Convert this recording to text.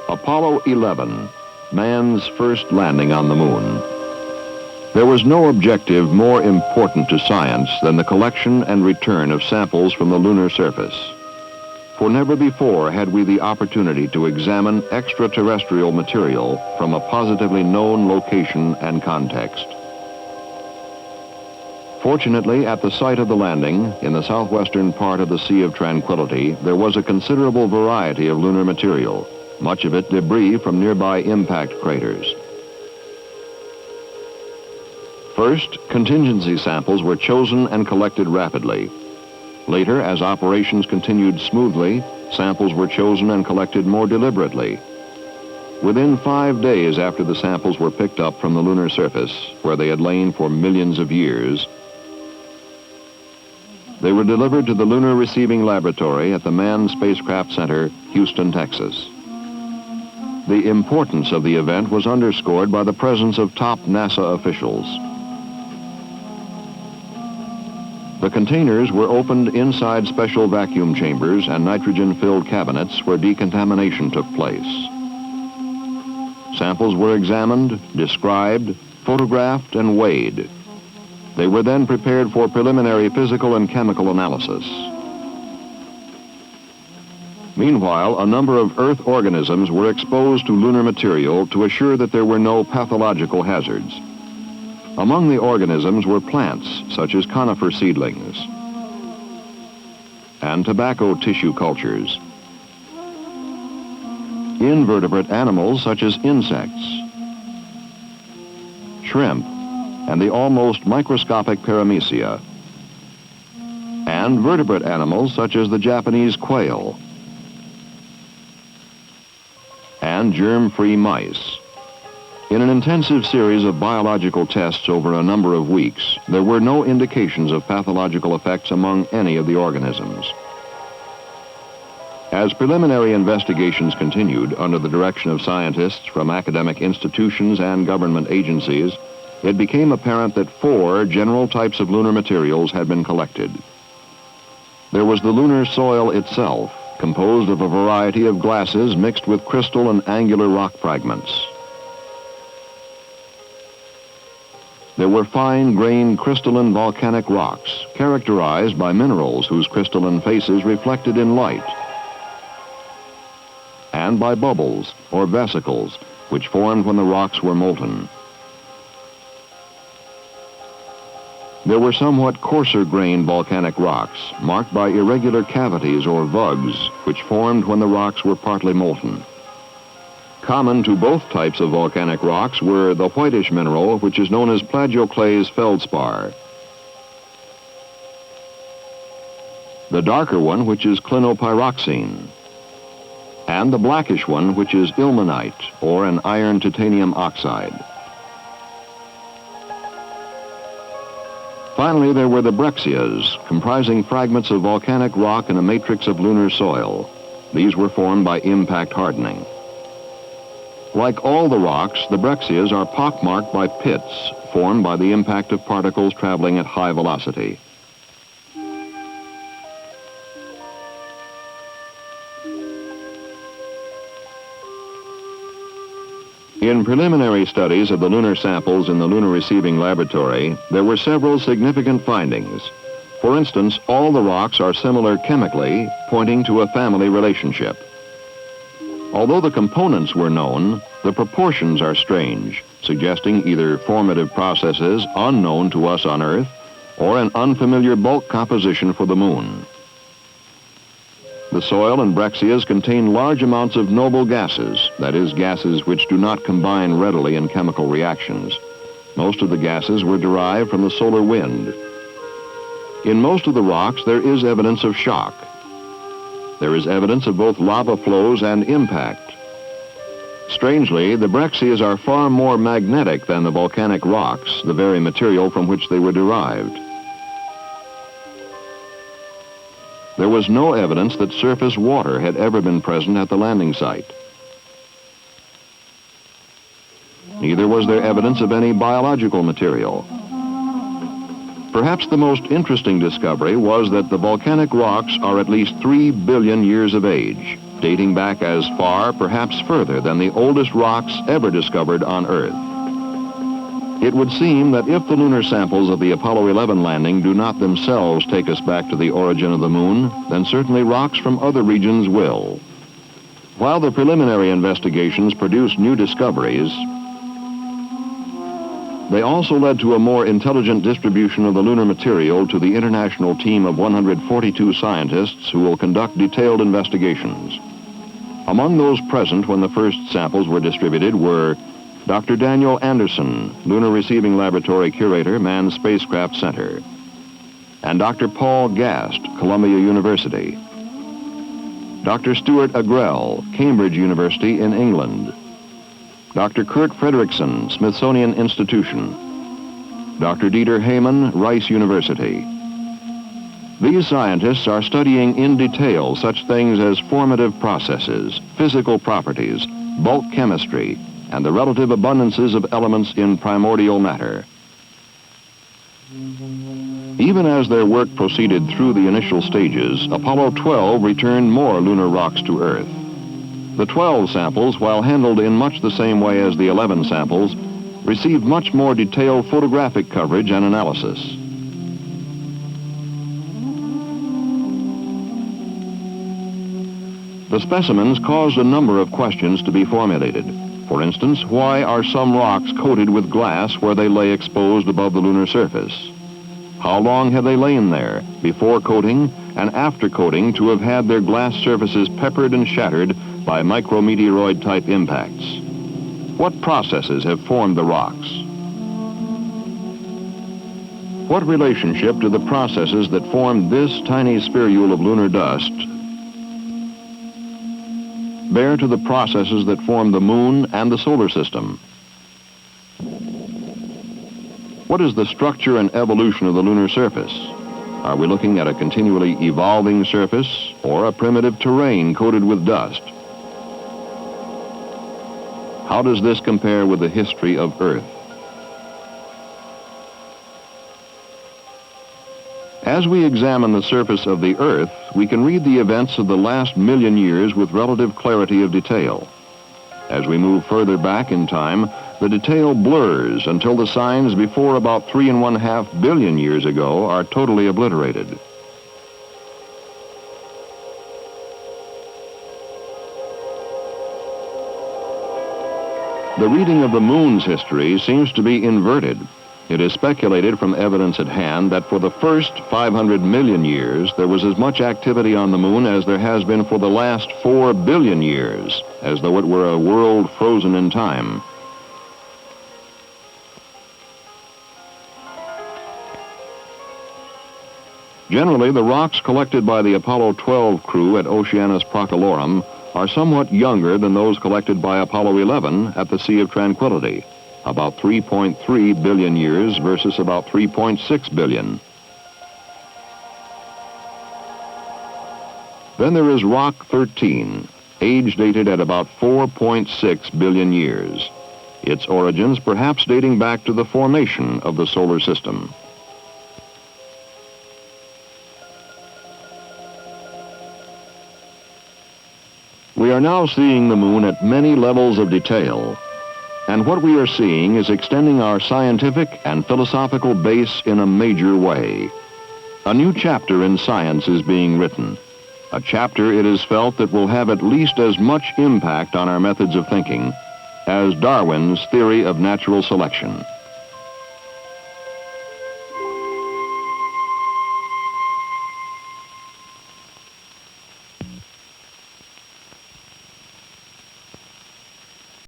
Apollo 11, man's first landing on the moon. There was no objective more important to science than the collection and return of samples from the lunar surface. For never before had we the opportunity to examine extraterrestrial material from a positively known location and context. Fortunately, at the site of the landing, in the southwestern part of the Sea of Tranquility, there was a considerable variety of lunar material, much of it debris from nearby impact craters. First, contingency samples were chosen and collected rapidly. Later, as operations continued smoothly, samples were chosen and collected more deliberately. Within 5 days after the samples were picked up from the lunar surface, where they had lain for millions of years, they were delivered to the Lunar Receiving Laboratory at the Manned Spacecraft Center, Houston, Texas. The importance of the event was underscored by the presence of top NASA officials. The containers were opened inside special vacuum chambers and nitrogen-filled cabinets where decontamination took place. Samples were examined, described, photographed, and weighed. They were then prepared for preliminary physical and chemical analysis. Meanwhile, a number of Earth organisms were exposed to lunar material to assure that there were no pathological hazards. Among the organisms were plants, such as conifer seedlings, and tobacco tissue cultures. Invertebrate animals, such as insects, shrimp, and the almost microscopic paramecia, and vertebrate animals, such as the Japanese quail, and germ-free mice. In an intensive series of biological tests over a number of weeks, there were no indications of pathological effects among any of the organisms. As preliminary investigations continued under the direction of scientists from academic institutions and government agencies, it became apparent that 4 general types of lunar materials had been collected. There was the lunar soil itself, composed of a variety of glasses mixed with crystal and angular rock fragments. There were fine-grained crystalline volcanic rocks, characterized by minerals whose crystalline faces reflected in light, and by bubbles, or vesicles, which formed when the rocks were molten. There were somewhat coarser-grained volcanic rocks, marked by irregular cavities or vugs, which formed when the rocks were partly molten. Common to both types of volcanic rocks were the whitish mineral, which is known as plagioclase feldspar, the darker one, which is clinopyroxene, and the blackish one, which is ilmenite, or an iron titanium oxide. Finally, there were the breccias, comprising fragments of volcanic rock in a matrix of lunar soil. These were formed by impact hardening. Like all the rocks, the breccias are pockmarked by pits formed by the impact of particles traveling at high velocity. In preliminary studies of the lunar samples in the Lunar Receiving Laboratory, there were several significant findings. For instance, all the rocks are similar chemically, pointing to a family relationship. Although the components were known, the proportions are strange, suggesting either formative processes unknown to us on Earth or an unfamiliar bulk composition for the Moon. The soil and breccias contain large amounts of noble gases, that is, gases which do not combine readily in chemical reactions. Most of the gases were derived from the solar wind. In most of the rocks, there is evidence of shock. There is evidence of both lava flows and impact. Strangely, the breccias are far more magnetic than the volcanic rocks, the very material from which they were derived. There was no evidence that surface water had ever been present at the landing site. Neither was there evidence of any biological material. Perhaps the most interesting discovery was that the volcanic rocks are at least 3 billion years of age. dating back as far, perhaps further, than the oldest rocks ever discovered on Earth. It would seem that if the lunar samples of the Apollo 11 landing do not themselves take us back to the origin of the moon, then certainly rocks from other regions will. While the preliminary investigations produced new discoveries, they also led to a more intelligent distribution of the lunar material to the international team of 142 scientists who will conduct detailed investigations. Among those present when the first samples were distributed were Dr. Daniel Anderson, Lunar Receiving Laboratory Curator, Manned Spacecraft Center, and Dr. Paul Gast, Columbia University, Dr. Stuart Agrell, Cambridge University in England, Dr. Kurt Frederickson, Smithsonian Institution, Dr. Dieter Heyman, Rice University. These scientists are studying in detail such things as formative processes, physical properties, bulk chemistry, and the relative abundances of elements in primordial matter. Even as their work proceeded through the initial stages, Apollo 12 returned more lunar rocks to Earth. The 12 samples, while handled in much the same way as the 11 samples, received much more detailed photographic coverage and analysis. The specimens caused a number of questions to be formulated. For instance, why are some rocks coated with glass where they lay exposed above the lunar surface? How long have they lain there, before coating and after coating, to have had their glass surfaces peppered and shattered by micrometeoroid-type impacts? What processes have formed the rocks? What relationship do the processes that formed this tiny spherule of lunar dust bear to the processes that form the moon and the solar system? What is the structure and evolution of the lunar surface? Are we looking at a continually evolving surface or a primitive terrain coated with dust? How does this compare with the history of Earth? As we examine the surface of the Earth, we can read the events of the last million years with relative clarity of detail. As we move further back in time, the detail blurs until the signs before about 3.5 billion years ago are totally obliterated. The reading of the moon's history seems to be inverted. It is speculated from evidence at hand that for the first 500 million years, there was as much activity on the moon as there has been for the last 4 billion years, as though it were a world frozen in time. Generally, the rocks collected by the Apollo 12 crew at Oceanus Procellarum are somewhat younger than those collected by Apollo 11 at the Sea of Tranquility, about 3.3 billion years versus about 3.6 billion. Then there is Rock 13, age dated at about 4.6 billion years. Its origins perhaps dating back to the formation of the solar system. We are now seeing the moon at many levels of detail, and what we are seeing is extending our scientific and philosophical base in a major way. A new chapter in science is being written, a chapter it is felt that will have at least as much impact on our methods of thinking as Darwin's theory of natural selection.